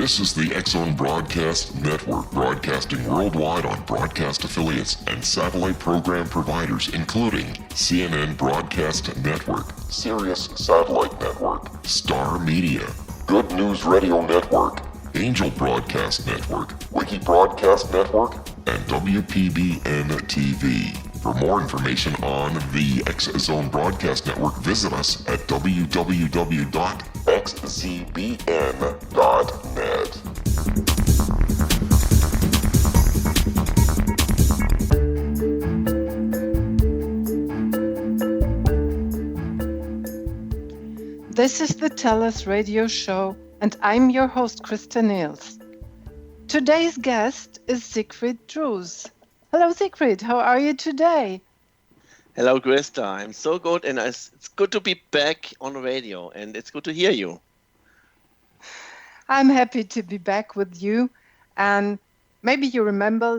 This is the X-Zone Broadcast Network, broadcasting worldwide on broadcast affiliates and satellite program providers, including CNN Broadcast Network, Sirius Satellite Network, Star Media, Good News Radio Network, Angel Broadcast Network, Wiki Broadcast Network, and WPBN TV. For more information on the X-Zone Broadcast Network, visit us at www.xzbn.net. This is the TellUs radio show, and I'm your host, Christa Nehls. Today's guest is Siegfried Drews. Hello, Siegfried. How are you today? Hello, Christa. I'm so good, and it's good to be back on the radio, and it's good to hear you. I'm happy to be back with you. And maybe you remember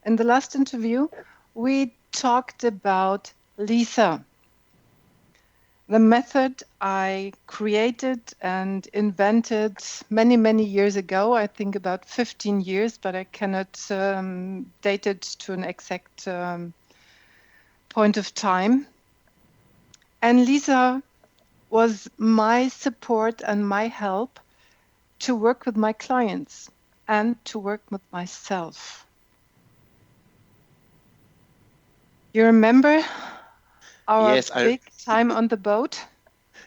in the last interview, we talked about Lisa, the method I created and invented many, many years ago. I think about 15 years, but I cannot date it to an exact point of time. And Lisa was my support and my help to work with my clients and to work with myself. You remember our big time on the boat?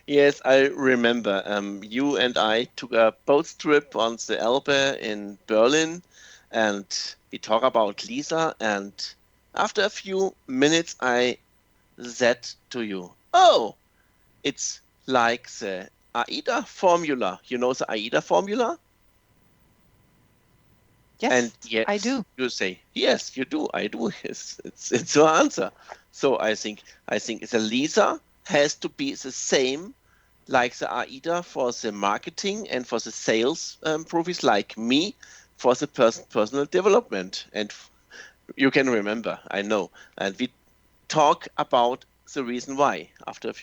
Yes, I remember. You and I took a boat trip on the Elbe in Berlin, and we talked about Lisa. And after a few minutes, I said to you, "Oh, it's like the AIDA formula. You know the AIDA formula?" Yes, and yes, I do. You say, "Yes, you do. I do." Yes, it's your answer. So I think the Lisa has to be the same like the AIDA for the marketing and for the sales profits, like me for the personal development. And you can remember, I know. And we talk about the reason why after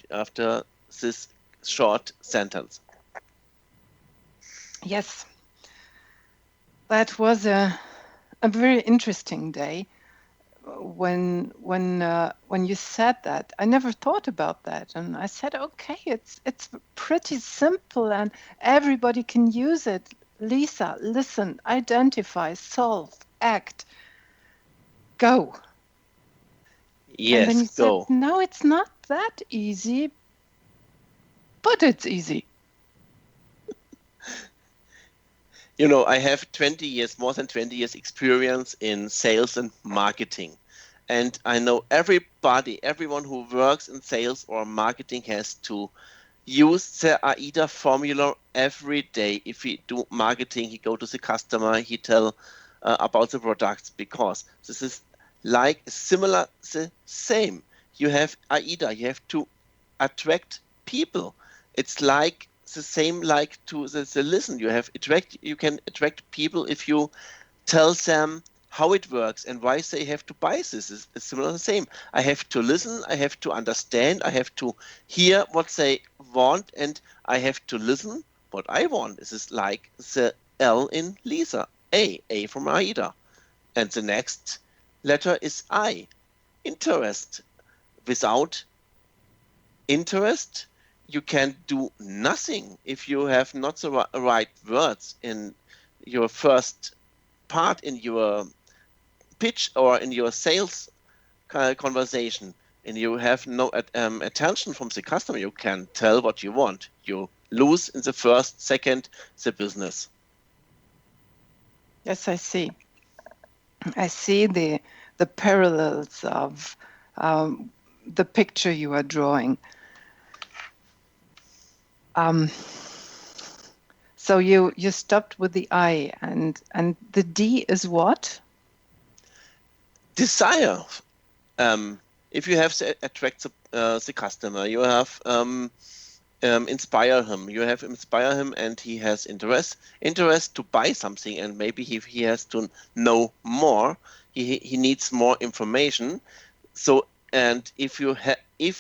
this short sentence. Yes, that was a very interesting day. When you said that, I never thought about that, and I said, okay, it's pretty simple, and everybody can use it. Lisa, listen, identify, solve, act, go. Yes, and then you go. said, no, it's not that easy, but it's easy. You know, I have more than 20 years experience in sales and marketing. And I know everyone who works in sales or marketing has to use the AIDA formula every day. If he do marketing, he go to the customer, he tell about the products, because this is like similar, the same. You have AIDA, you have to attract people. It's like the same like to the listen. You can attract people if you tell them how it works and why they have to buy this. It's similar the same. I have to listen, I have to understand, I have to hear what they want, and I have to listen what I want. This is like the L in Lisa, A from AIDA. And the next letter is I, interest. Without interest, you can do nothing if you have not the right words in your first part in your pitch or in your sales conversation, and you have no attention from the customer. You can tell what you want. You lose in the first second the business. Yes, I see. I see the parallels of the picture you are drawing. So you stopped with the I, and the D is what? Desire. If you have to attract the customer, you have inspire him. You have inspire him, and he has interest to buy something, and maybe he has to know more. He needs more information. So, and if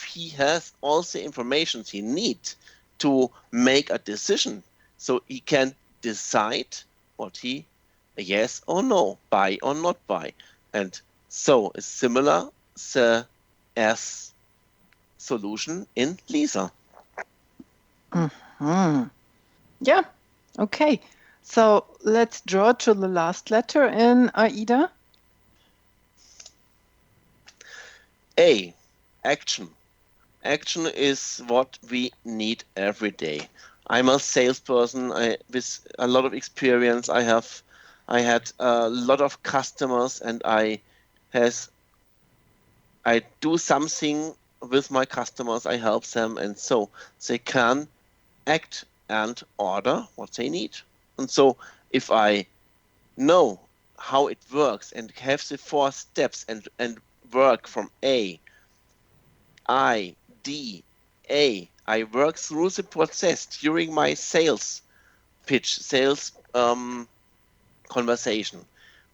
he has all the information he needs to make a decision, so he can decide what he, yes or no, buy or not buy. And so it's similar as solution in Lisa. Mm-hmm. Yeah, okay. So let's draw to the last letter in AIDA. A, action. Action is what we need every day. I'm a salesperson with a lot of experience. I had a lot of customers, and I do something with my customers. I help them, and so they can act and order what they need. And so if I know how it works and have the 4 steps and work from A, I, D, A, I work through the process during my sales pitch, sales conversation,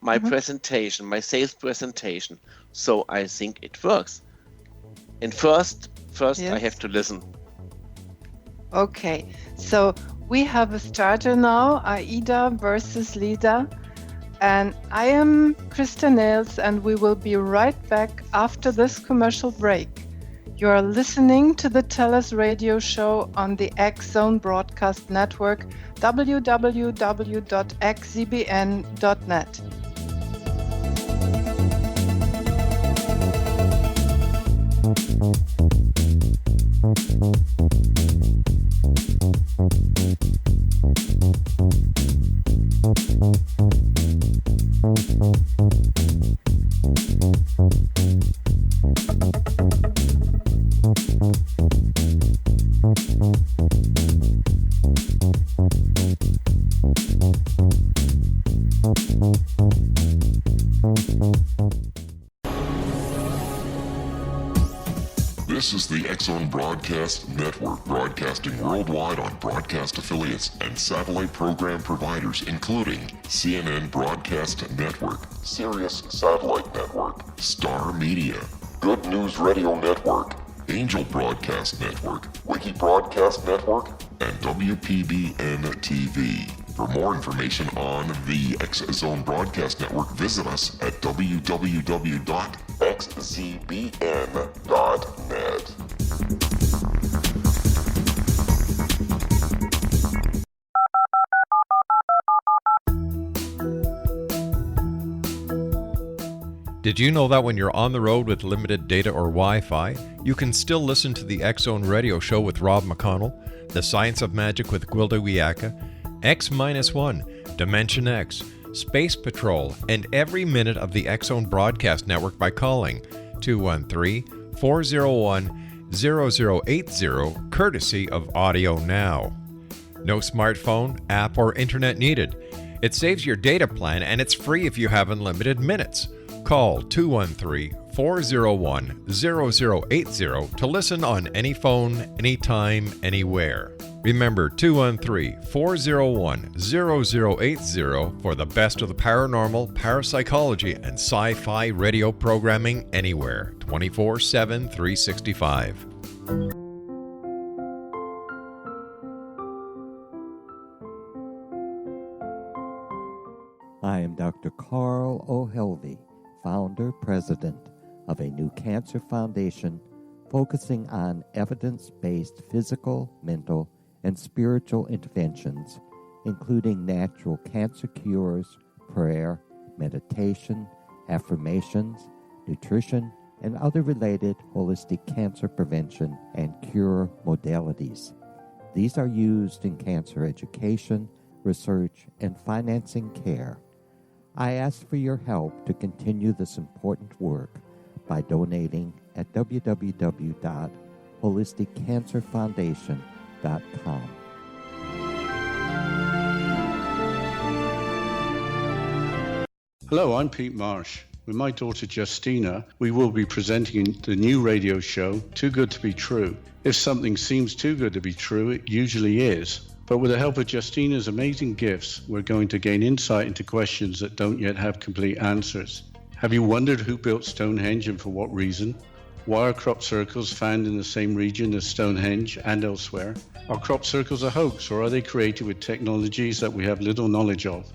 my presentation, my sales presentation. So I think it works. And first yes. I have to listen. Okay, so we have a starter now, AIDA versus Lisa. And I am Christa Nehls, and we will be right back after this commercial break. You are listening to the TellUs radio show on the X-Zone Broadcast Network, www.xzbn.net. This is the X-Zone Broadcast Network, broadcasting worldwide on broadcast affiliates and satellite program providers, including CNN Broadcast Network, Sirius Satellite Network, Star Media, Good News Radio Network, Angel Broadcast Network, Wiki Broadcast Network, and WPBN TV. For more information on the X-Zone Broadcast Network, visit us at www.xzbn.net. Did you know that when you're on the road with limited data or Wi-Fi, you can still listen to the X-Zone Radio Show with Rob McConnell, The Science of Magic with Gwilda Wiyaka, X-1, Dimension X, Space Patrol, and every minute of the X-Zone Broadcast Network by calling 213-401-0080, courtesy of Audio Now. No smartphone, app, or internet needed. It saves your data plan, and it's free if you have unlimited minutes. Call 213-401-0080 to listen on any phone, anytime, anywhere. Remember 213-401-0080 for the best of the paranormal, parapsychology, and sci-fi radio programming anywhere, 24/7, 365. I am Dr. Carl O'Helvey, founder, president of a new cancer foundation focusing on evidence-based physical, mental, and spiritual interventions, including natural cancer cures, prayer, meditation, affirmations, nutrition, and other related holistic cancer prevention and cure modalities. These are used in cancer education, research, and financing care. I ask for your help to continue this important work by donating at www.holisticcancerfoundation.com. Hello, I'm Pete Marsh. With my daughter Justina, we will be presenting the new radio show, Too Good to Be True. If something seems too good to be true, it usually is. But with the help of Justina's amazing gifts, we're going to gain insight into questions that don't yet have complete answers. Have you wondered who built Stonehenge and for what reason? Why are crop circles found in the same region as Stonehenge and elsewhere? Are crop circles a hoax, or are they created with technologies that we have little knowledge of?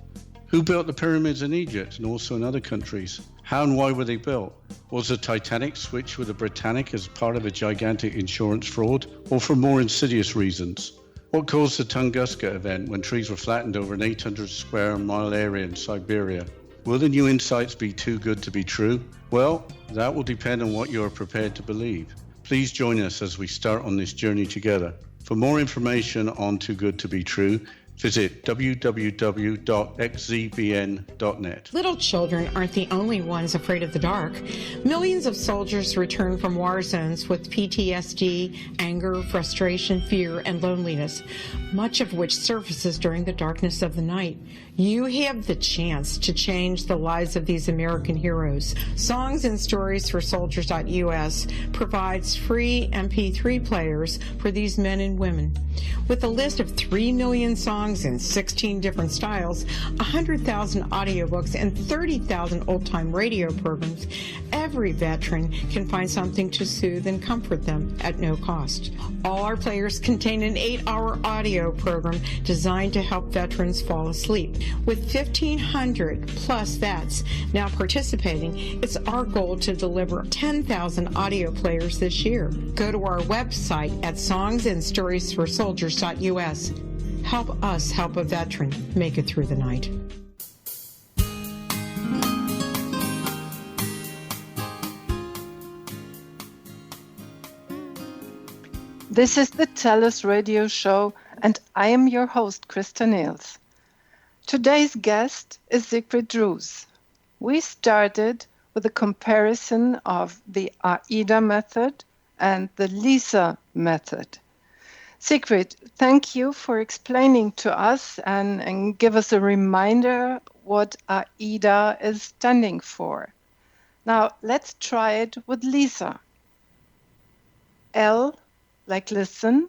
Who built the pyramids in Egypt and also in other countries? How and why were they built? Was the Titanic switched with the Britannic as part of a gigantic insurance fraud, or for more insidious reasons? What caused the Tunguska event when trees were flattened over an 800 square mile area in Siberia? Will the new insights be too good to be true? Well, that will depend on what you are prepared to believe. Please join us as we start on this journey together. For more information on Too Good to Be True, visit www.xzbn.net. Little children aren't the only ones afraid of the dark. Millions of soldiers return from war zones with PTSD, anger, frustration, fear, and loneliness, much of which surfaces during the darkness of the night. You have the chance to change the lives of these American heroes. Songs and Stories for Soldiers.us provides free MP3 players for these men and women. With a list of 3 million songs in 16 different styles, 100,000 audiobooks, and 30,000 old-time radio programs, every veteran can find something to soothe and comfort them at no cost. All our players contain an 8-hour audio program designed to help veterans fall asleep. With 1,500 plus vets now participating, it's our goal to deliver 10,000 audio players this year. Go to our website at songsandstoriesforsoldiers.us. Help us help a veteran make it through the night. This is the TellUs radio show, and I am your host, Christa Nehls. Today's guest is Siegfried. We started with a comparison of the AIDA method and the LISA method. Siegfried, thank you for explaining to us and give us a reminder what AIDA is standing for. Now, let's try it with LISA. L, like listen.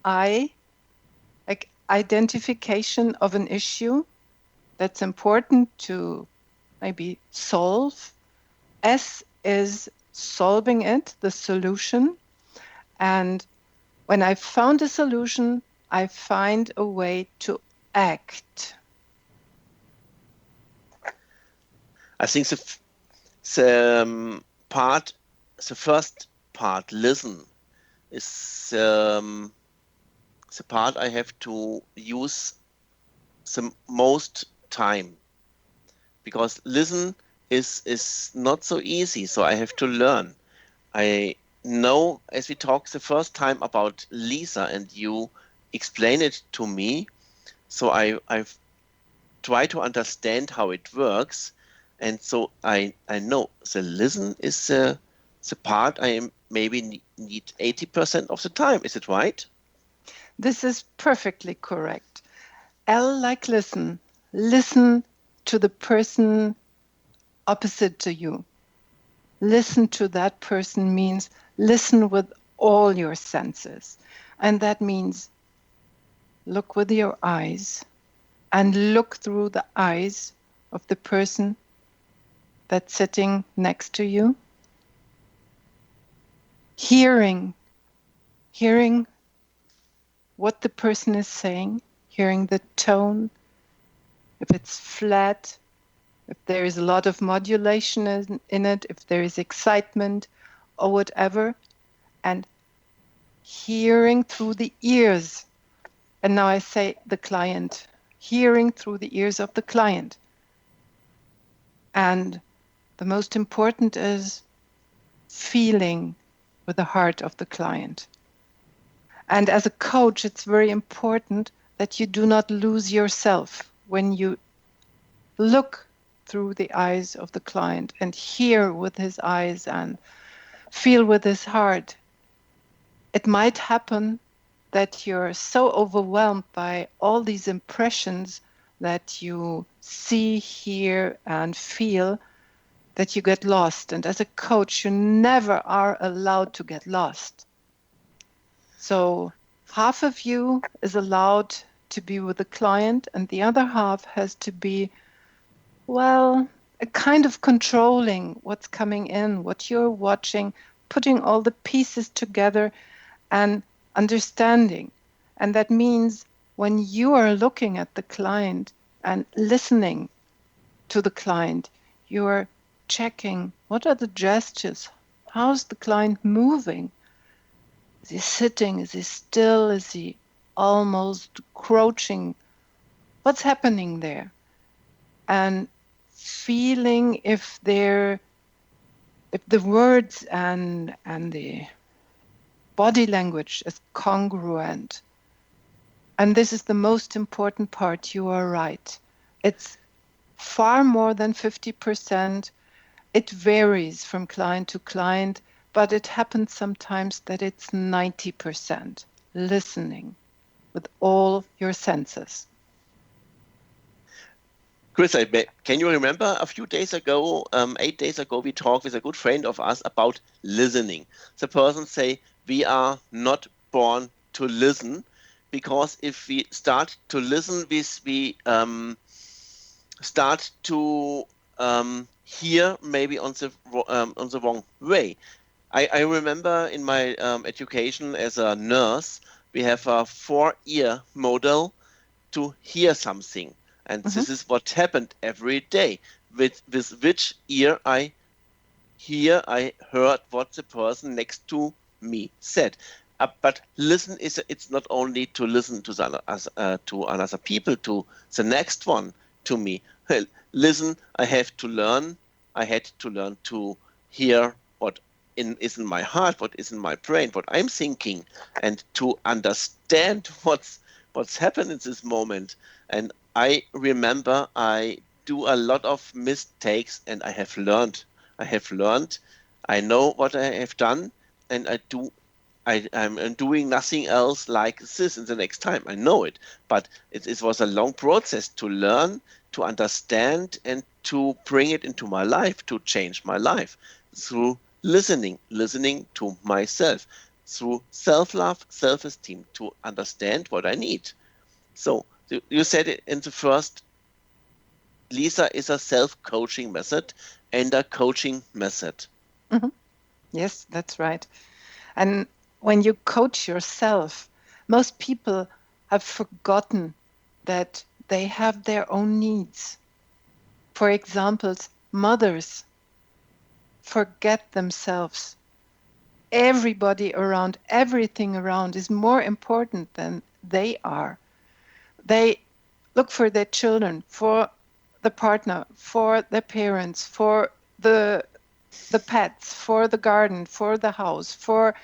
I, like identification of an issue that's important to maybe solve. S is solving it, the solution. And when I found a solution, I find a way to act. I think the first part, listen, is the part I have to use the most time, because listen is not so easy, so I have to learn. I know, as we talked the first time about Lisa and you explain it to me, so I've tried to understand how it works, and so I know the listen is the part I maybe need 80% of the time. Is it right? This is perfectly correct. L like listen. Listen to the person opposite to you. Listen to that person means listen with all your senses. And that means look with your eyes and look through the eyes of the person that's sitting next to you. Hearing what the person is saying, hearing the tone, if it's flat, if there is a lot of modulation in it, if there is excitement or whatever, and hearing through the ears. And now I say the client, hearing through the ears of the client. And the most important is feeling with the heart of the client. And as a coach, it's very important that you do not lose yourself when you look through the eyes of the client and hear with his eyes and feel with his heart. It might happen that you're so overwhelmed by all these impressions that you see, hear, and feel that you get lost. And as a coach, you never are allowed to get lost. So half of you is allowed to be with the client, and the other half has to be, well, a kind of controlling what's coming in, what you're watching, putting all the pieces together and understanding. And that means when you are looking at the client and listening to the client, you are checking what are the gestures, how's the client moving? Is he sitting? Is he still? Is he almost crouching? What's happening there? And feeling if the words and the body language is congruent. And this is the most important part. You are right. It's far more than 50%. It varies from client to client, but it happens sometimes that it's 90% listening with all your senses. Christa, can you remember a few days ago, 8 days ago, we talked with a good friend of us about listening. The person say, we are not born to listen, because if we start to listen, we start to hear maybe on the wrong way. I remember in my education as a nurse, we have a 4-ear model to hear something. And this is what happened every day. With which ear I heard what the person next to me said. But listen it's not only to listen to other people, to the next one, to me. Listen, I had to learn to hear what is in my heart, what is in my brain, what I'm thinking, and to understand what's happened in this moment. And I remember I do a lot of mistakes, and I have learned. I know what I have done, and I'm doing nothing else like this in the next time. I know it, but it was a long process to learn, to understand, and to bring it into my life, to change my life through listening to myself, through self-love, self-esteem, to understand what I need. So you said it in the first, Lisa is a self-coaching method and a coaching method. Mm-hmm. Yes, that's right. And when you coach yourself, most people have forgotten that they have their own needs. For example, mothers forget themselves. Everybody around, everything around is more important than they are. They look for their children, for the partner, for their parents, for the pets, for the garden, for the house, for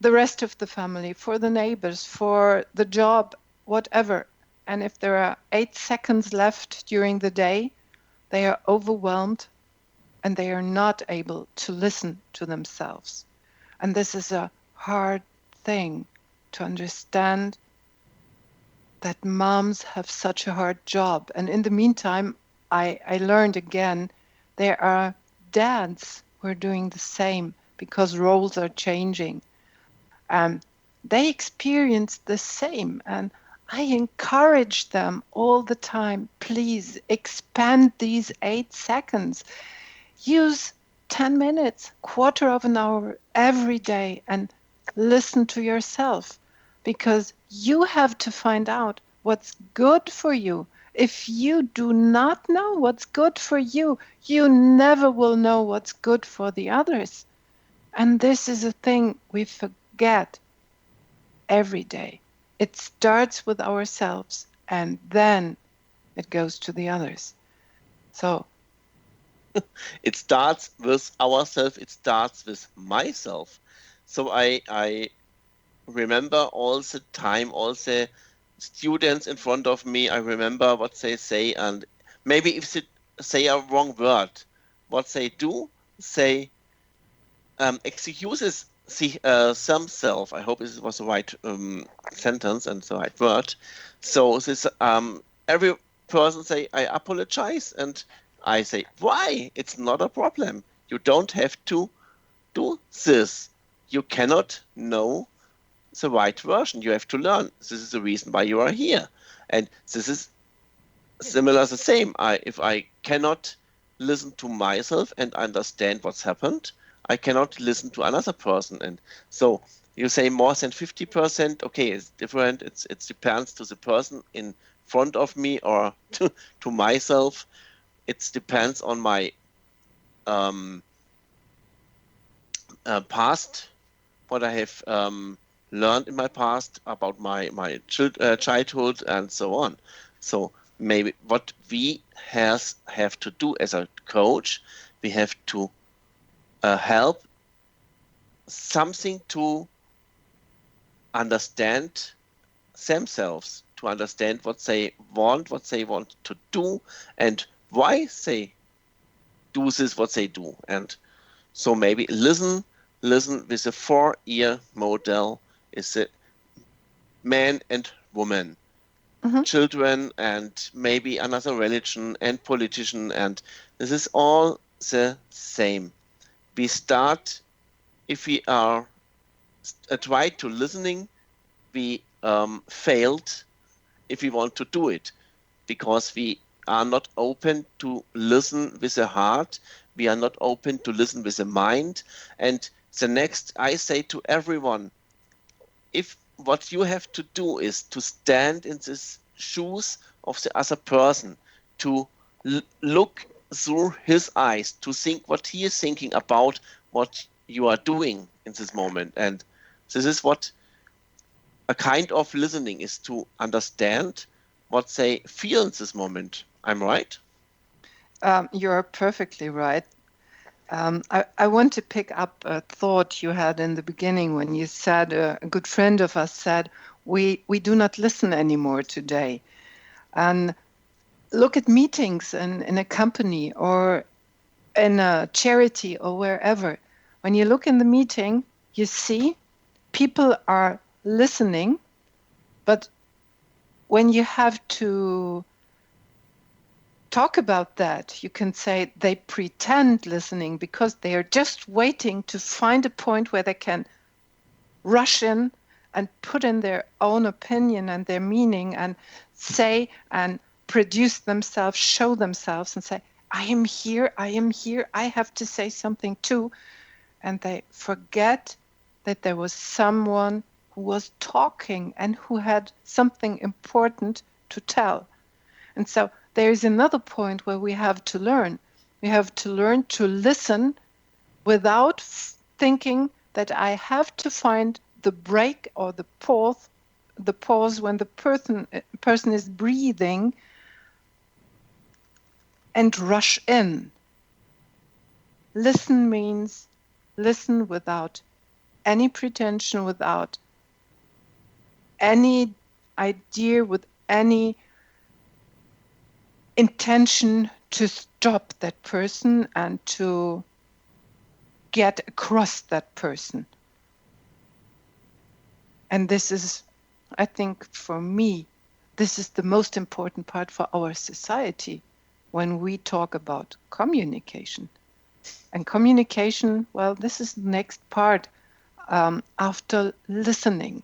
the rest of the family, for the neighbors, for the job, whatever. And if there are 8 seconds left during the day, they are overwhelmed and they are not able to listen to themselves. And this is a hard thing to understand, that moms have such a hard job. And in the meantime, I learned again, there are dads who are doing the same because roles are changing. They experience the same. And I encourage them all the time, please expand these 8 seconds. Use 10 minutes, quarter of an hour every day and listen to yourself, because you have to find out what's good for you. If you do not know what's good for you, you never will know what's good for the others. And this is a thing we forget every day. It starts with ourselves and then it goes to the others. So it starts with ourselves, it starts with myself. So I remember all the time, all the students in front of me, I remember what they say, and maybe if they say a wrong word, what they do, say excuses themselves. I hope this was the right sentence and the right word. So this every person say, I apologize, and I say, why? It's not a problem. You don't have to do this. You cannot know the right version. You have to learn. This is the reason why you are here. And this is similar, the same. If I cannot listen to myself and understand what's happened. I cannot listen to another person. And so you say more than 50%. Okay, it's different. It depends to the person in front of me or to myself. It depends on my past, what I have learned in my past about my childhood and so on. So maybe what we have to do as a coach, we have to help something to understand themselves, to understand what they want to do, and why they do this, what they do. And so maybe listen with a 4-ear model is a man and woman, children, and maybe another religion and politician, and this is all the same. We start, if we are try to listening, we failed if we want to do it, because we are not open to listen with the heart, we are not open to listen with the mind. And the next, I say to everyone, if what you have to do is to stand in the shoes of the other person, to look through his eyes, to think what he is thinking about what you are doing in this moment. And this is what a kind of listening is, to understand what they feel in this moment. I'm right? You're perfectly right. I want to pick up a thought you had in the beginning when you said, a good friend of us said, we do not listen anymore today. And look at meetings in a company or in a charity or wherever. When you look in the meeting, you see people are listening, but when you have to talk about that, you can say they pretend listening because they are just waiting to find a point where they can rush in and put in their own opinion and their meaning and say and produce themselves, show themselves and say, I am here, I have to say something too. And they forget that there was someone who was talking and who had something important to tell. And so there is another point where we have to learn. We have to learn to listen without thinking that I have to find the break or the pause when the person is breathing and rush in. Listen means listen without any pretension, without any idea, with any intention to stop that person and to get across that person. And this is, I think, for me, this is the most important part for our society when we talk about communication. And communication, well, this is the next part after listening.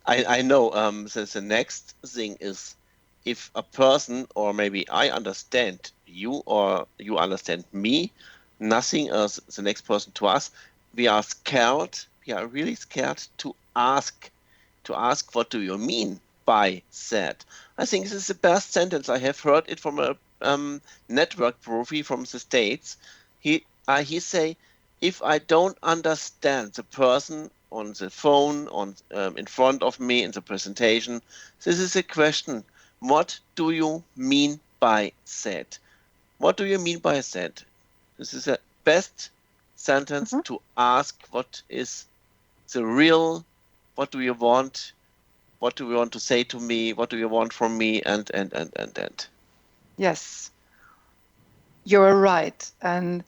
I know the next thing is, if a person, or maybe I understand you or you understand me, nothing else, the next person to us, we are scared, we are really scared to ask what do you mean by that. I think this is the best sentence. I have heard it from a network profi from the States. He say, if I don't understand the person on the phone, in front of me in the presentation, this is a question. What do you mean by that? What do you mean by that? This is the best sentence to ask. What is the real? What do you want? What do you want to say to me? What do you want from me? And. Yes, you're right. And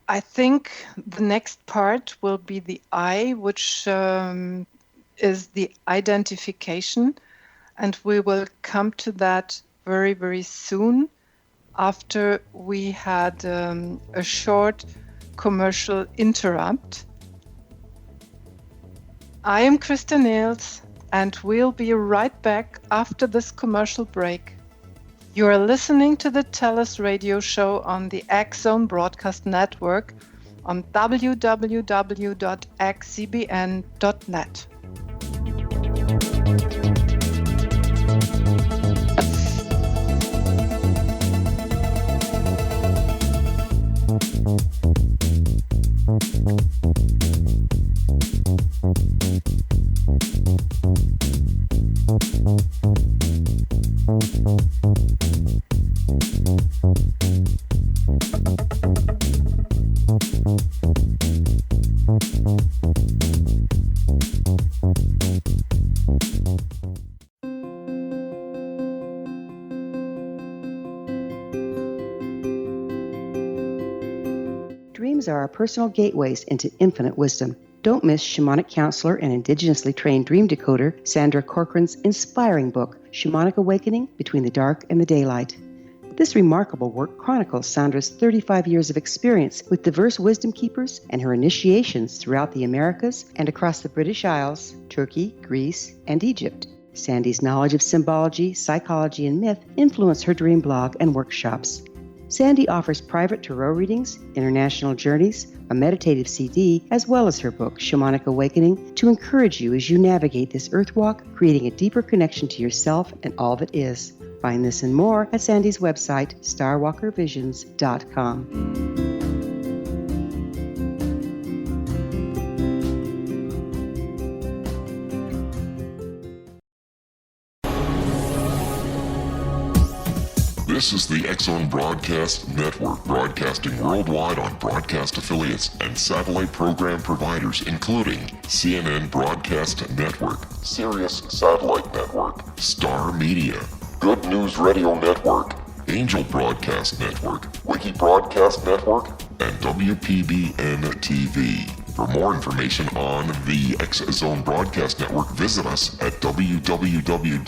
I think the next part will be the I, which is the identification. And we will come to that very, very soon after we had a short commercial interrupt. I am Christa Nehls, and we'll be right back after this commercial break. You are listening to the TellUs radio show on the X-Zone Broadcast Network on www.xzbn.net. Dreams are our personal gateways into infinite wisdom. Don't miss shamanic counselor and indigenously trained dream decoder Sandra Corcoran's inspiring book, Shamanic Awakening Between the Dark and the Daylight. This remarkable work chronicles Sandra's 35 years of experience with diverse wisdom keepers and her initiations throughout the Americas and across the British Isles, Turkey, Greece, and Egypt. Sandy's knowledge of symbology, psychology, and myth influence her dream blog and workshops. Sandy offers private tarot readings, international journeys, a meditative CD, as well as her book, Shamanic Awakening, to encourage you as you navigate this earth walk, creating a deeper connection to yourself and all that is. Find this and more at Sandy's website, starwalkervisions.com. This is the X-Zone Broadcast Network, broadcasting worldwide on broadcast affiliates and satellite program providers, including CNN Broadcast Network, Sirius Satellite Network, Star Media, Good News Radio Network, Angel Broadcast Network, Wiki Broadcast Network, and WPBN TV. For more information on the X-Zone Broadcast Network, visit us at www.xzbn.net.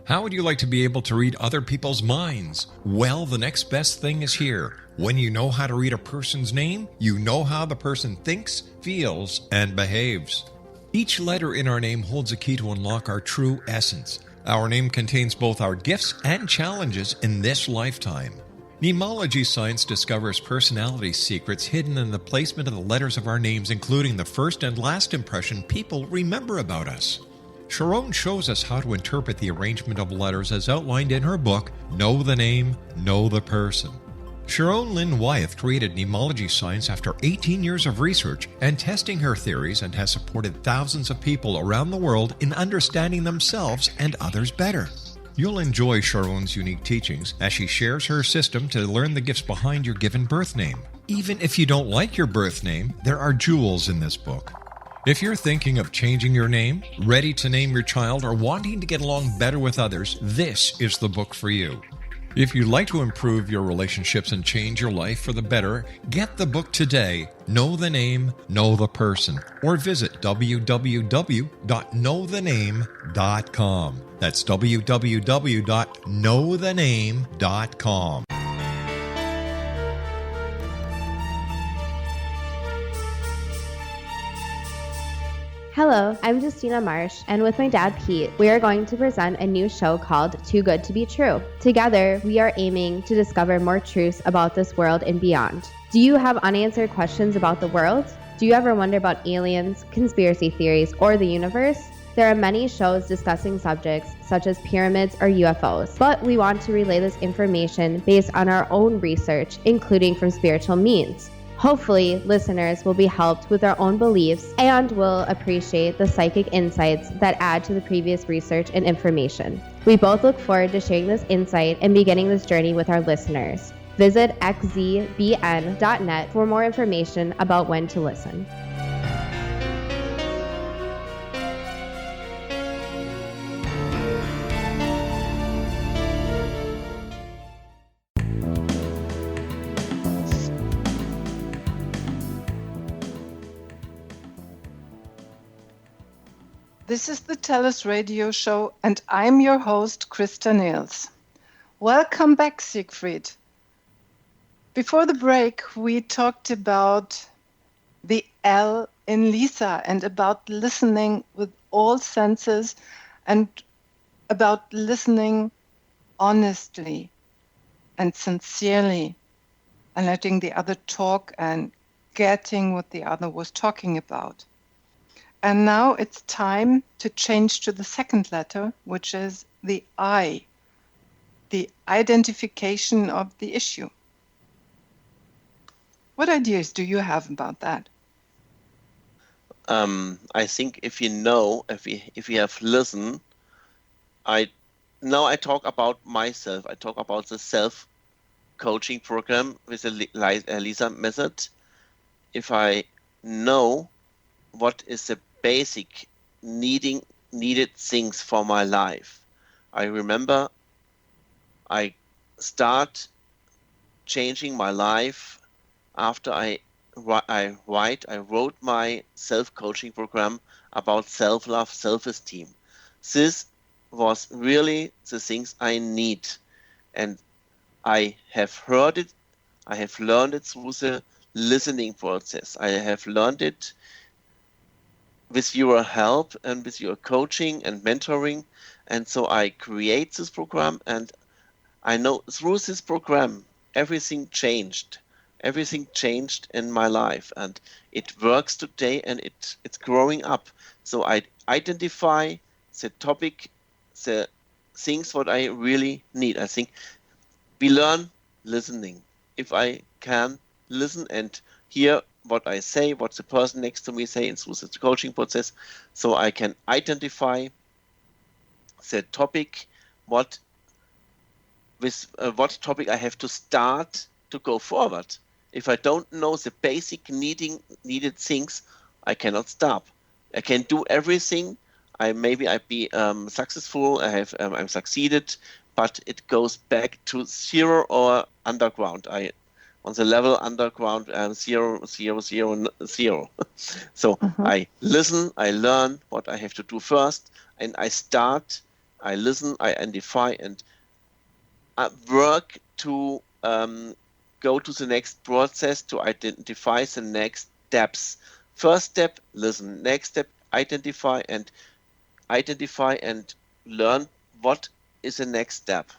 How would you like to be able to read other people's minds? Well, the next best thing is here. When you know how to read a person's name, you know how the person thinks, feels, and behaves. Each letter in our name holds a key to unlock our true essence. Our name contains both our gifts and challenges in this lifetime. Mnemology science discovers personality secrets hidden in the placement of the letters of our names, including the first and last impression people remember about us. Sharon shows us how to interpret the arrangement of letters as outlined in her book, Know the Name, Know the Person. Sharon Lynn Wyeth created mnemology science after 18 years of research and testing her theories, and has supported thousands of people around the world in understanding themselves and others better. You'll enjoy Sharon's unique teachings as she shares her system to learn the gifts behind your given birth name. Even if you don't like your birth name, there are jewels in this book. If you're thinking of changing your name, ready to name your child, or wanting to get along better with others, this is the book for you. If you'd like to improve your relationships and change your life for the better, get the book today, Know the Name, Know the Person, or visit www.knowthename.com. That's www.knowthename.com. Hello, I'm Justina Marsh, and with my dad Pete, we are going to present a new show called Too Good to Be True. Together, we are aiming to discover more truths about this world and beyond. Do you have unanswered questions about the world? Do you ever wonder about aliens, conspiracy theories, or the universe? There are many shows discussing subjects such as pyramids or UFOs, but we want to relay this information based on our own research, including from spiritual means. Hopefully, listeners will be helped with their own beliefs and will appreciate the psychic insights that add to the previous research and information. We both look forward to sharing this insight and beginning this journey with our listeners. Visit xzbn.net for more information about when to listen. This is the TellUs radio show, and I'm your host, Christa Nehls. Welcome back, Siegfried. Before the break, we talked about the L in Lisa and about listening with all senses and about listening honestly and sincerely and letting the other talk and getting what the other was talking about. And now it's time to change to the second letter, which is the I, the identification of the issue. What ideas do you have about that? I think if you have listened, I talk about myself. I talk about the self-coaching program with the Lisa method. If I know what is the basic needed things for my life, I remember I start changing my life after I wrote my self-coaching program about self-love, self-esteem. This was really the things I need, and I have heard it, I have learned it through the listening process. I have learned it with your help and with your coaching and mentoring, and so I create this program, and I know through this program everything changed. Everything changed in my life, and it works today, and it's growing up. So I identify the topic, the things what I really need. I think we learn listening. If I can listen and hear what I say, what the person next to me say, through the coaching process, so I can identify the topic, what topic I have to start to go forward. If I don't know the basic needed things, I cannot stop. I can do everything. I be successful. I'm succeeded, but it goes back to zero or underground. On the level underground, 0, 0, 0, 0. So I listen. I learn what I have to do first, and I start. I listen. I identify and work to go to the next process to identify the next steps. First step, listen. Next step, identify and learn what is the next step.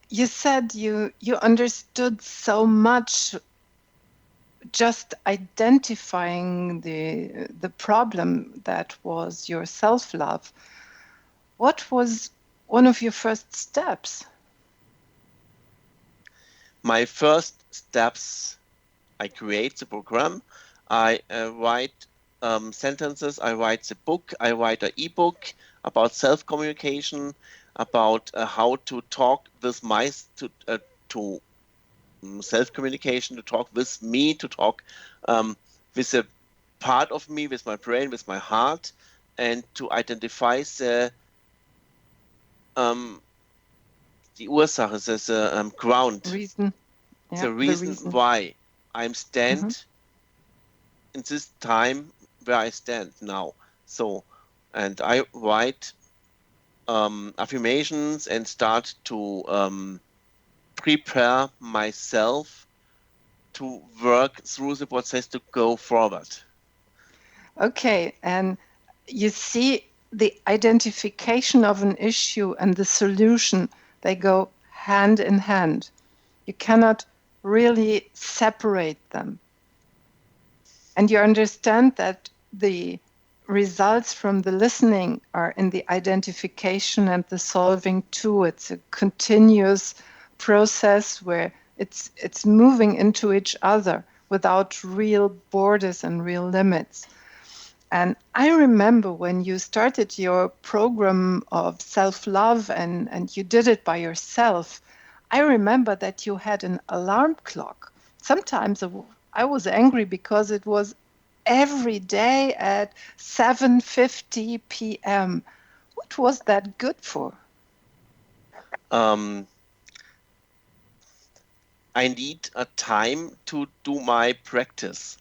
You said you understood so much just identifying the problem that was your self-love. What was one of your first steps? My first steps, I create the program. I write sentences. I write the book. I write an ebook about self-communication, about how to talk with to self-communication, to talk with me, to talk with a part of me, with my brain, with my heart, and to identify the Ursache, the ground, reason. Yeah, the reason why I'm stand in this time where I stand now. So, and I write affirmations and start to prepare myself to work through the process to go forward. Okay, and you see the identification of an issue and the solution, they go hand in hand. You cannot really separate them. And you understand that the results from the listening are in the identification and the solving too. It's a continuous process where it's moving into each other without real borders and real limits. And I remember when you started your program of self-love and you did it by yourself, I remember that you had an alarm clock. Sometimes I was angry because it was every day at 7:50 p.m. What was that good for? I need a time to do my practice.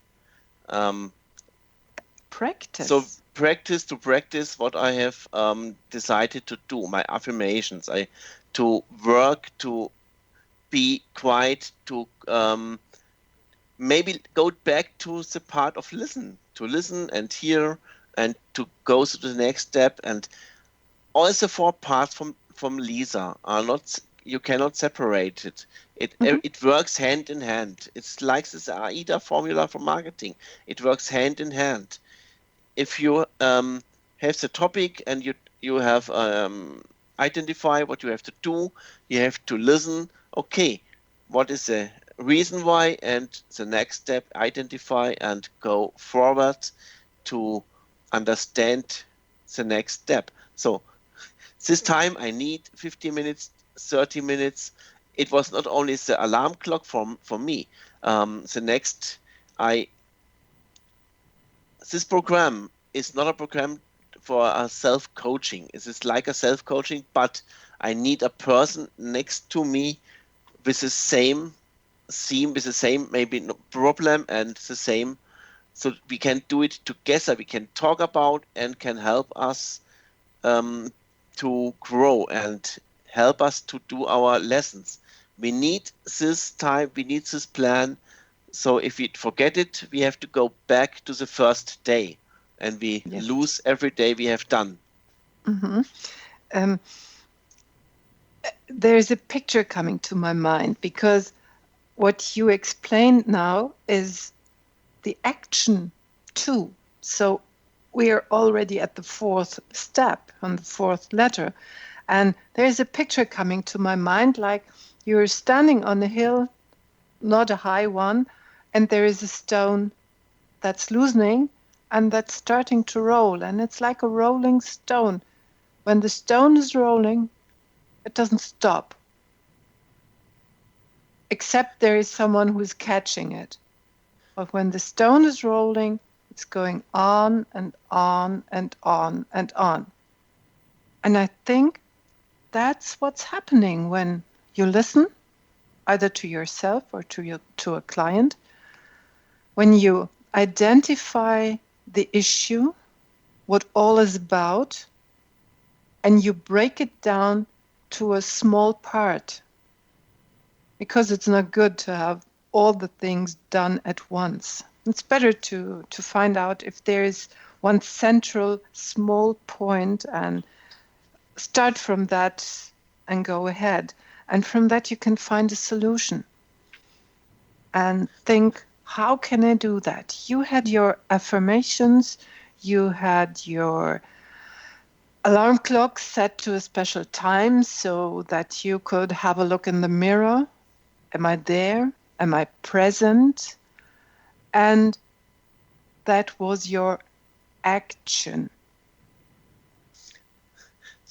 Practice? So practice what I have decided to do, my affirmations. To work to be quiet, to maybe go back to the part of to listen and hear and to go to the next step. And all the 4 parts from Lisa are not, you cannot separate it. It works hand in hand. It's like this AIDA formula for marketing. It works hand in hand. If you have the topic and you have identify what you have to do, you have to listen. Okay, what is the reason why? And the next step, identify and go forward to understand the next step. So this time I need 15 minutes, 30 minutes. It was not only the alarm clock for me. This program is not a program for a self-coaching. It is like a self-coaching, but I need a person next to me with the same theme, with the same maybe problem and the same, so we can do it together. We can talk about and can help us to grow and help us to do our lessons. We need this time, we need this plan. So if we forget it, we have to go back to the first day, and we lose every day we have done. There's a picture coming to my mind, because what you explained now is the action too. So we are already at the 4th step, on the 4th letter. And there's a picture coming to my mind, like you're standing on a hill, not a high one, and there is a stone that's loosening and that's starting to roll. And it's like a rolling stone. When the stone is rolling, it doesn't stop, except there is someone who's catching it. But when the stone is rolling, it's going on and on and on and on. And I think that's what's happening when you listen, either to yourself or to a client. When you identify the issue, what all is about, and you break it down to a small part, because it's not good to have all the things done at once. It's better to find out if there is one central small point and start from that and go ahead. And from that you can find a solution and think, how can I do that? You had your affirmations, you had your alarm clock set to a special time so that you could have a look in the mirror. Am I there? Am I present? And that was your action.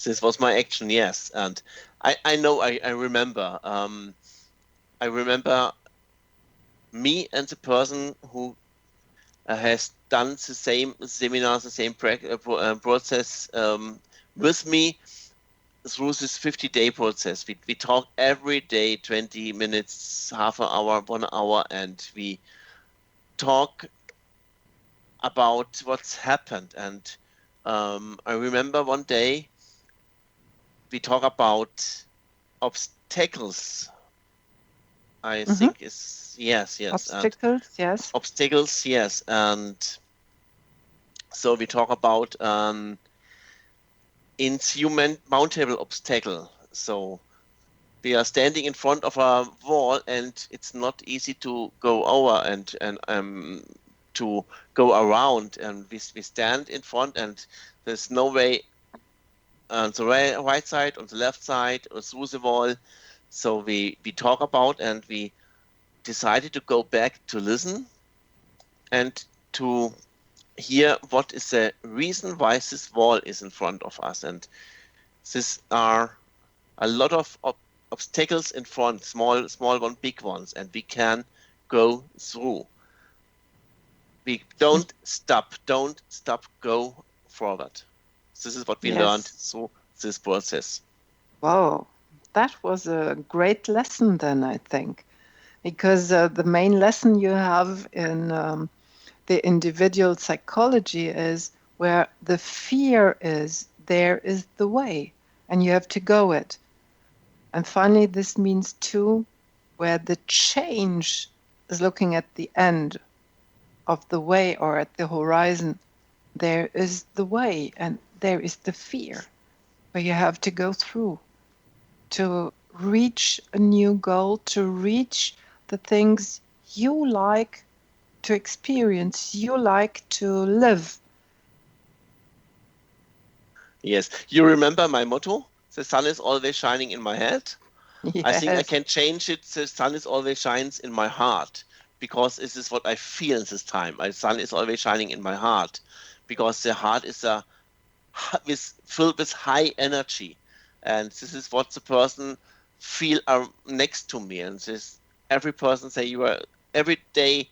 This was my action, yes. And I know, I remember. I remember me and the person who has done the same seminars, the same process with me through this 50-day process. We talk every day, 20 minutes, half an hour, 1 hour, and we talk about what's happened. And I remember one day we talk about obstacles. I think is yes. Obstacles, yes. Obstacles, yes. And so we talk about insurmountable obstacle. So we are standing in front of a wall, and it's not easy to go over and to go around. And we stand in front, and there's no way on the right side, on the left side, or through the wall. So we talk about, and we decided to go back to listen and to hear what is the reason why this wall is in front of us. And these are a lot of obstacles in front, small one, big ones, and we can go through. We don't stop, go forward. This is what we learned through this process. Wow, that was a great lesson then, I think, because the main lesson you have in the individual psychology is where the fear is, there is the way, and you have to go it. And finally, this means too where the change is looking at the end of the way or at the horizon, there is the way and there is the fear where you have to go through to reach a new goal, to reach the things you like to experience, you like to live. Yes. You remember my motto? The sun is always shining in my head. Yes. I think I can change it. The sun is always shines in my heart, because this is what I feel in this time. The sun is always shining in my heart, because the heart is filled with high energy, and this is what the person feel next to me. And this every person say you are every day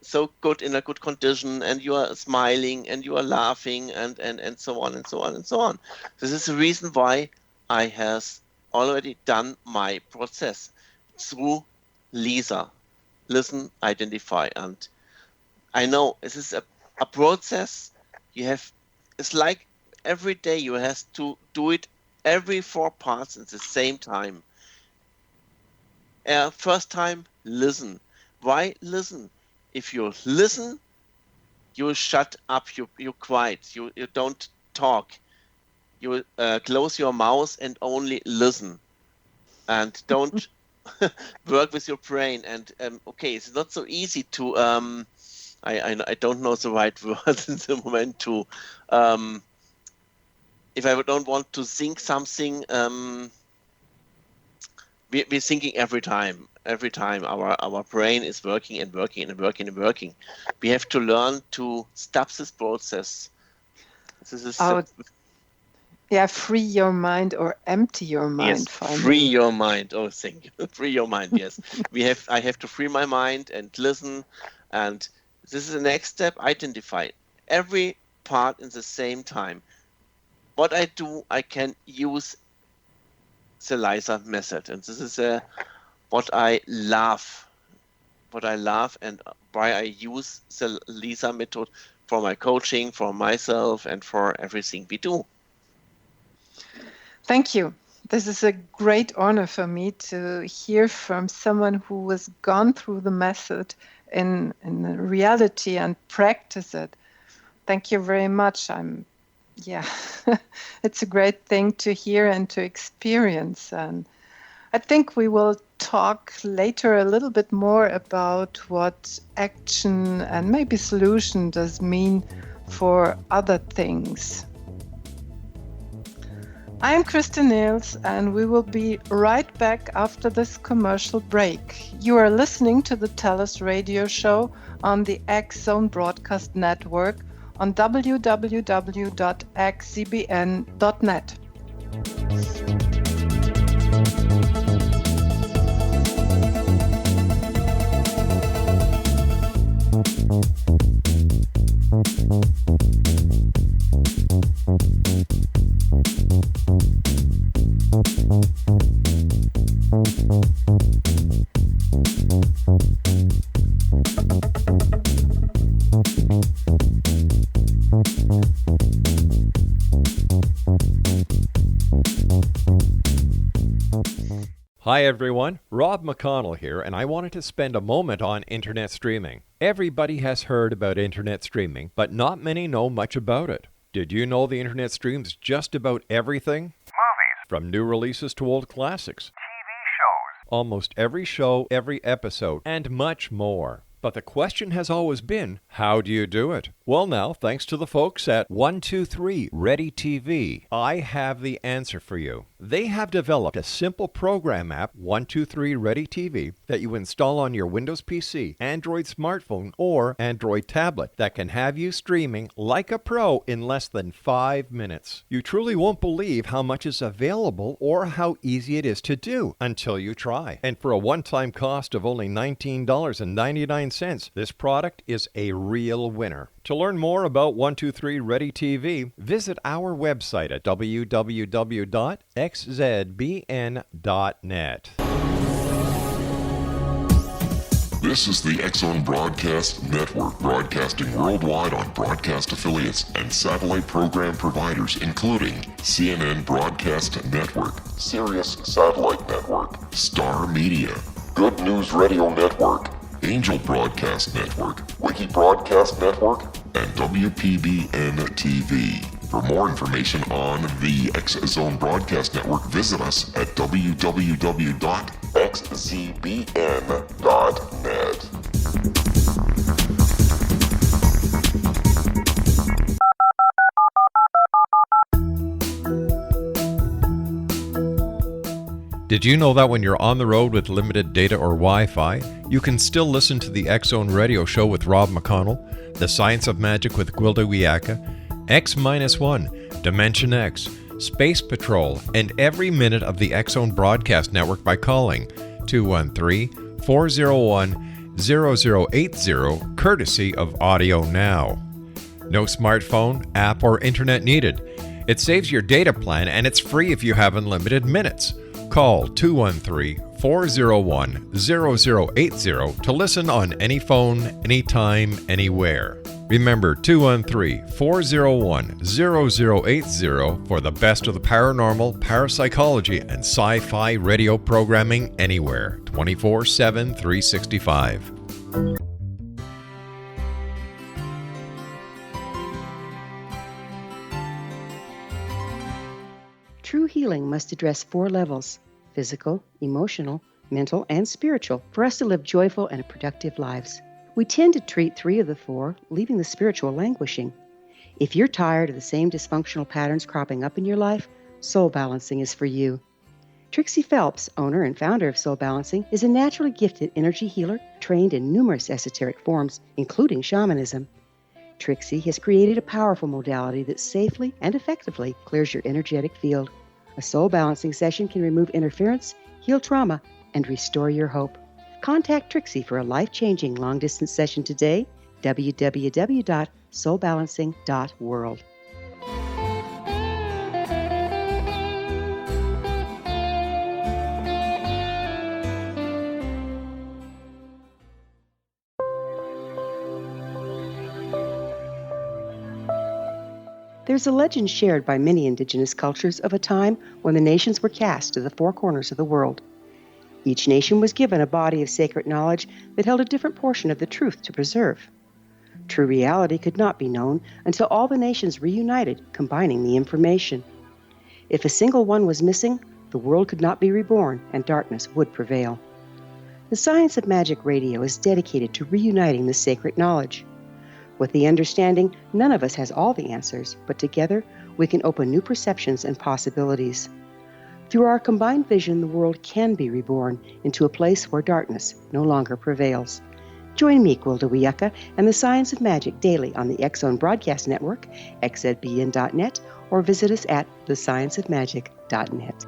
so good, in a good condition, and you are smiling and you are laughing and so on and so on and so on. This is the reason why I have already done my process through Lisa. Listen, identify. And I know this is a process. It's like every day you have to do it every 4 parts at the same time. First time, listen. Why listen? If you listen, you shut up, you quiet, you don't talk. You close your mouth and only listen. And don't work with your brain. And okay, it's not so easy to I don't know the right word in the moment to if I don't want to think something, we're thinking every time our brain is working and working and working and working. We have to learn to stop this process. This is free your mind or empty your mind. Yes, finally. Free your mind. Oh, thank you. Free your mind. Yes, I have to free my mind and listen. And this is the next step. Identify every part in the same time. What I do, I can use the Lisa method, and this is what I love, and why I use the Lisa method for my coaching, for myself, and for everything we do. Thank you. This is a great honor for me to hear from someone who has gone through the method in reality and practice it. Thank you very much. It's a great thing to hear and to experience. And I think we will talk later a little bit more about what action and maybe solution does mean for other things. I am Christa Nehls, and we will be right back after this commercial break. You are listening to the TellUs radio show on the X-Zone Broadcast Network on www.xzbn.net. Hi everyone, Rob McConnell here, and I wanted to spend a moment on internet streaming. Everybody has heard about internet streaming, but not many know much about it. Did you know the internet streams just about everything? Movies. From new releases to old classics. TV shows. Almost every show, every episode, and much more. But the question has always been, how do you do it? Well now, thanks to the folks at 123 Ready TV, I have the answer for you. They have developed a simple program app, 123 Ready TV, that you install on your Windows PC, Android smartphone, or Android tablet that can have you streaming like a pro in less than 5 minutes. You truly won't believe how much is available or how easy it is to do until you try. And for a one-time cost of only $19.99, this product is a real winner. To learn more about 123 Ready TV, visit our website at www.xzbn.net. This is the X-Zone Broadcast Network, broadcasting worldwide on broadcast affiliates and satellite program providers, including CNN Broadcast Network, Sirius Satellite Network, Star Media, Good News Radio Network, Angel Broadcast Network, Wiki Broadcast Network, and WPBN TV. For more information on the X Zone Broadcast Network, visit us at www.xzbn.net. Did you know that when you're on the road with limited data or Wi-Fi, you can still listen to the X Zone Radio Show with Rob McConnell, The Science of Magic with Gwilda Wiyaka, X-1, Dimension X, Space Patrol, and every minute of the X Zone Broadcast Network by calling 213-401-0080, courtesy of Audio Now. No smartphone, app, or internet needed. It saves your data plan and it's free if you have unlimited minutes. Call 213-401-0080 to listen on any phone, anytime, anywhere. Remember 213-401-0080 for the best of the paranormal, parapsychology, and sci-fi radio programming anywhere, 24/7, 365. True healing must address 4 levels: physical, emotional, mental, and spiritual, for us to live joyful and productive lives. We tend to treat 3 of the 4, leaving the spiritual languishing. If you're tired of the same dysfunctional patterns cropping up in your life, Soul Balancing is for you. Trixie Phelps, owner and founder of Soul Balancing, is a naturally gifted energy healer trained in numerous esoteric forms, including shamanism. Trixie has created a powerful modality that safely and effectively clears your energetic field. A soul balancing session can remove interference, heal trauma, and restore your hope. Contact Trixie for a life-changing long-distance session today, www.soulbalancing.world. There's a legend shared by many indigenous cultures of a time when the nations were cast to the 4 corners of the world. Each nation was given a body of sacred knowledge that held a different portion of the truth to preserve. True reality could not be known until all the nations reunited, combining the information. If a single one was missing, the world could not be reborn and darkness would prevail. The Science of Magic Radio is dedicated to reuniting the sacred knowledge. With the understanding, none of us has all the answers, but together we can open new perceptions and possibilities. Through our combined vision, the world can be reborn into a place where darkness no longer prevails. Join me, Gwilda Wiyaka, and the Science of Magic daily on the X Zone Broadcast Network, xzbn.net, or visit us at thescienceofmagic.net.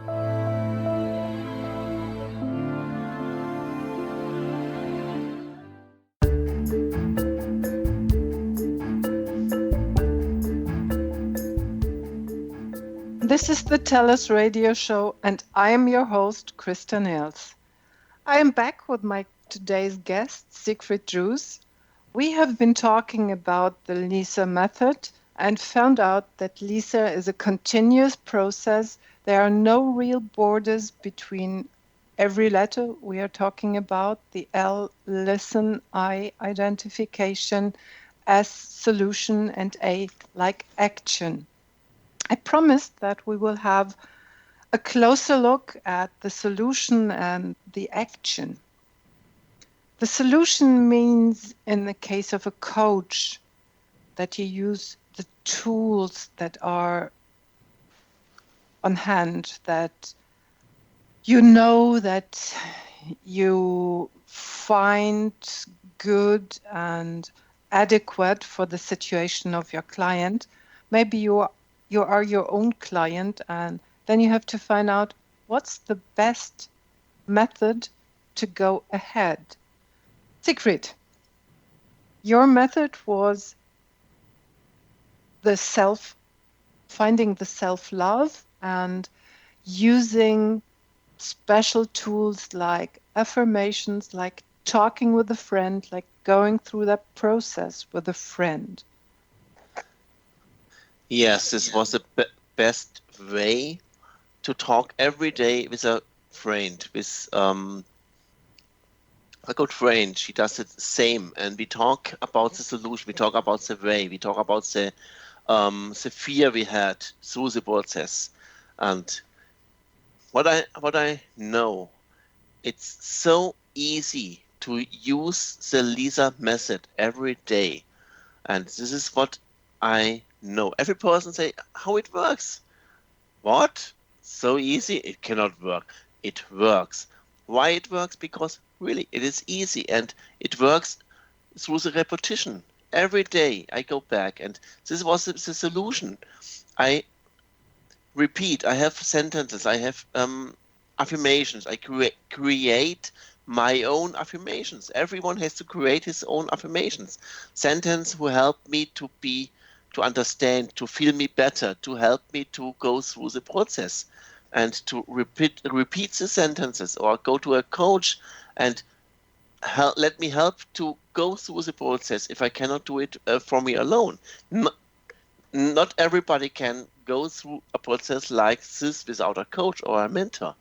This is the TellUs radio show, and I am your host, Christa Nehls. I am back with my today's guest, Siegfried. We have been talking about the LISA method and found out that LISA is a continuous process. There are no real borders between every letter we are talking about. The L, listen, I, identification, S, solution, and A, like action. I promised that we will have a closer look at the solution and the action. The solution means, in the case of a coach, that you use the tools that are on hand, that you know that you find good and adequate for the situation of your client. Maybe you are your own client, and then you have to find out what's the best method to go ahead. Siegfried, your method was finding the self-love and using special tools like affirmations, like talking with a friend, like going through that process with a friend. Yes, this was the best way to talk every day with a friend, with a good friend, she does it the same, and we talk about the solution, we talk about the way, we talk about the fear we had through the process. And what I know, it's so easy to use the Lisa method every day. And this is what I know. Every person say how it works. What? So easy? It cannot work. It works. Why it works? Because really it is easy, and it works through the repetition. Every day I go back, and this was the solution. I repeat, I have sentences, I have affirmations, I create my own affirmations. Everyone has to create his own affirmations. Sentences who help me to understand, to feel me better, to help me to go through the process, and to repeat the sentences, or go to a coach and let me help to go through the process if I cannot do it for me alone. Not everybody can go through a process like this without a coach or a mentor.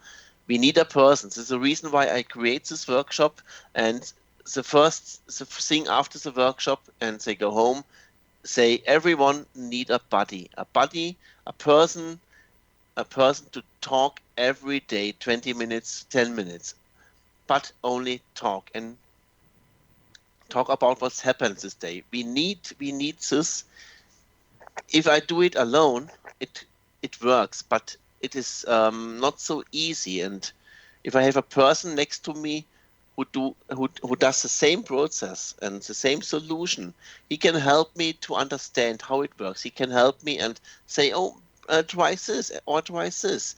We need a person. This is the reason why I create this workshop, and the thing after the workshop, and they go home, say everyone need a buddy, a person to talk every day, 20 minutes, 10 minutes, but only talk, and talk about what's happened this day. We need this. If I do it alone, it works, but it is not so easy. And if I have a person next to me who does the same process and the same solution, he can help me to understand how it works. He can help me and say, "Oh, try this or try this,"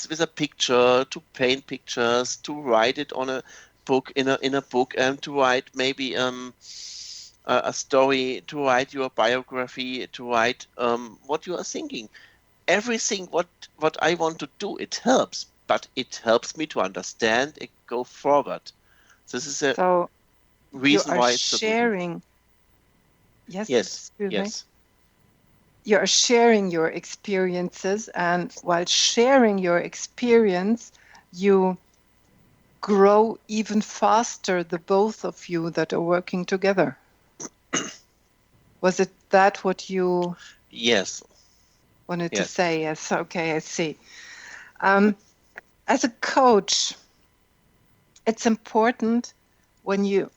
with a picture, to paint pictures, to write it on a book in a book, and to write maybe a story, to write your biography, to write what you are thinking. Everything what I want to do, it helps, but it helps me to understand and go forward. This is a reason why it's sharing. Yes. Excuse me. You are sharing your experiences, and while sharing your experience, you grow even faster, the both of you that are working together. Was it that what you wanted to say? Yes. Okay, I see. As a coach, it's important when you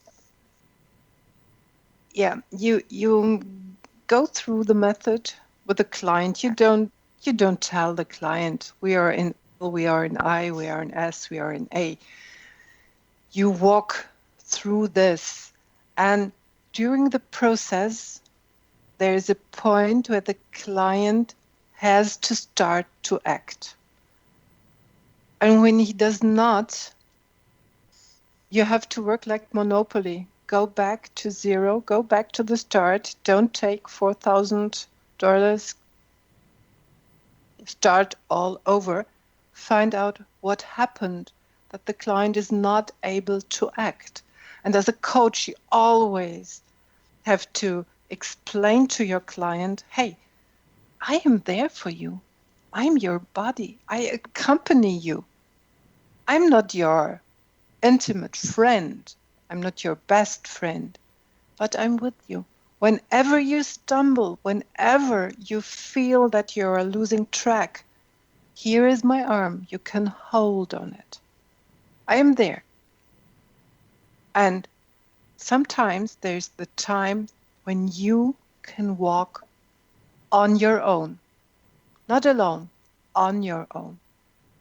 go through the method with the client. You don't tell the client we are in L, we are in I, we are in S, we are in A. You walk through this, and during the process, there is a point where the client has to start to act. And when he does not, you have to work like Monopoly. Go back to zero, go back to the start. Don't take $4,000. Start all over. Find out what happened, that the client is not able to act. And as a coach, you always have to explain to your client, hey, I am there for you. I'm your body. I accompany you. I'm not your intimate friend. I'm not your best friend, but I'm with you. Whenever you stumble, whenever you feel that you're losing track, here is my arm. You can hold on it. I am there. And sometimes there's the time when you can walk on your own, not alone, on your own.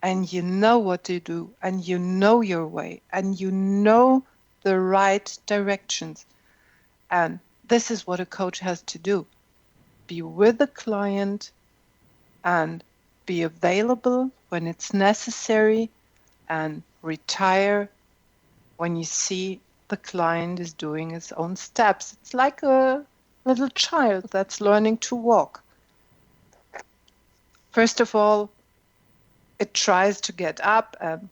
And you know what to do, and you know your way, and you know the right directions. And this is what a coach has to do. Be with the client and be available when it's necessary, and retire when you see the client is doing his own steps. It's like a little child that's learning to walk. First of all, it tries to get up and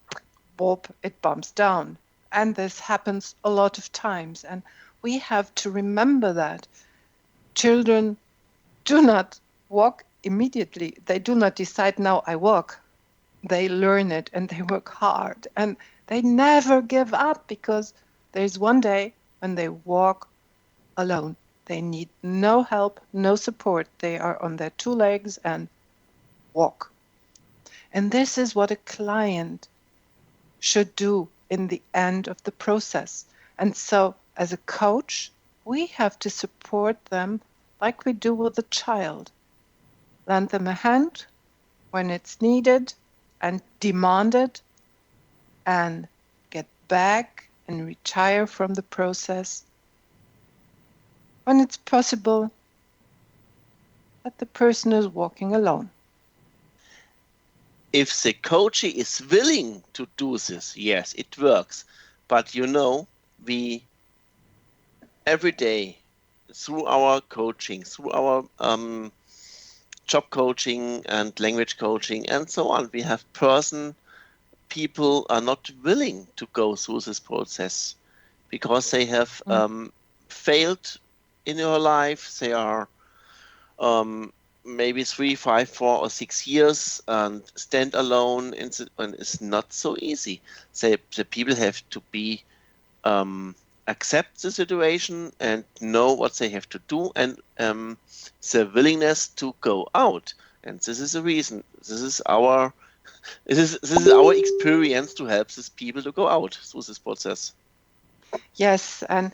it bumps down. And this happens a lot of times. And we have to remember that children do not walk immediately. They do not decide, now I walk. They learn it and they work hard. And They never give up because there's one day when they walk alone. They need no help, no support. They are on their two legs and walk. And this is what a client should do in the end of the process. And so as a coach, we have to support them like we do with a child. Lend them a hand when it's needed and demanded, and get back and retire from the process when it's possible that the person is walking alone. If the coachee is willing to do this, yes, it works. But we every day through our coaching, through our job coaching and language coaching and so on, we have people are not willing to go through this process because they have failed in your life. They are maybe 3, 5, 4, or 6 years and stand alone, and it's not so easy. The people have to be accept the situation and know what they have to do, and the willingness to go out. And this is the reason. This is our experience to help these people to go out through this process. Yes, and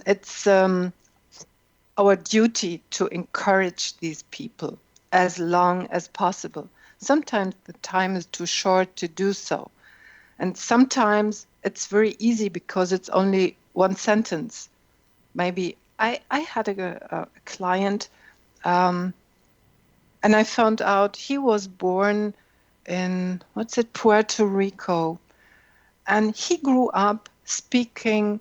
it's our duty to encourage these people as long as possible. Sometimes the time is too short to do so. And sometimes it's very easy because it's only one sentence. Maybe I had a client and I found out he was born in, Puerto Rico. And he grew up speaking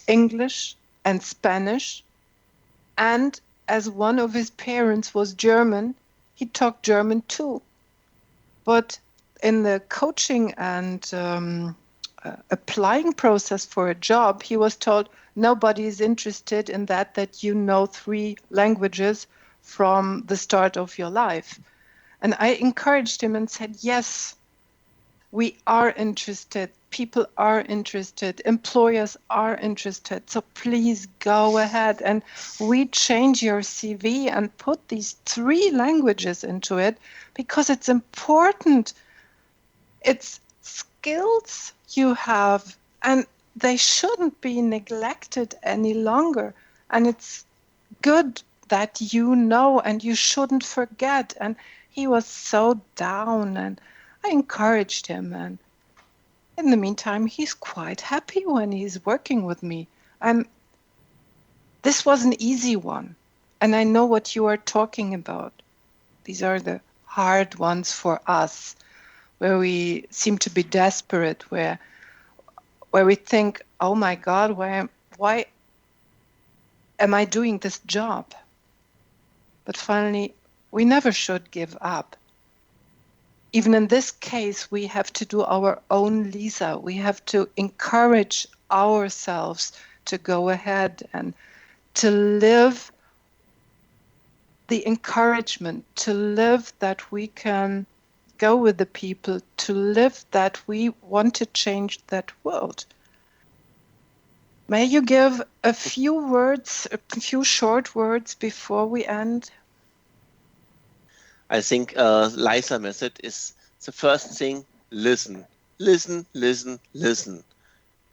English and Spanish. And as one of his parents was German, he talked German too. But in the coaching and applying process for a job, he was told nobody is interested in that you know 3 languages from the start of your life. And I encouraged him and said, yes, we are interested. People are interested. Employers are interested. So please go ahead and change your CV and put these 3 languages into it because it's important. It's skills you have and they shouldn't be neglected any longer. And it's good that you know and you shouldn't forget. And he was so down and I encouraged him, and in the meantime, he's quite happy when he's working with me. This was an easy one, and I know what you are talking about. These are the hard ones for us, where we seem to be desperate, where we think, oh my God, why am I doing this job? But finally, we never should give up. Even in this case, we have to do our own Lisa. We have to encourage ourselves to go ahead and to live the encouragement, to live that we can go with the people, to live that we want to change that world. May you give a few short words before we end? I think Lisa method is the first thing. Listen, listen, listen, listen.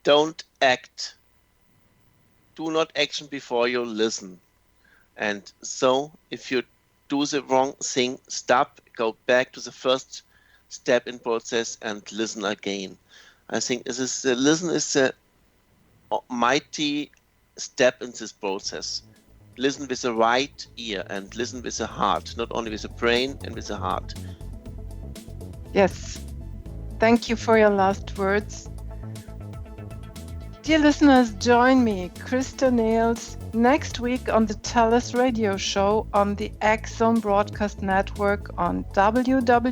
Don't act. Do not action before you listen. And so if you do the wrong thing, stop, go back to the first step in process and listen again. I think listen is the mighty step in this process. Listen with the right ear and listen with the heart, not only with the brain and with the heart. Yes. Thank you for your last words. Dear listeners, join me, Christa Nehls, next week on the TellUs radio show on the X-Zone Broadcast Network on www.xzbn.net.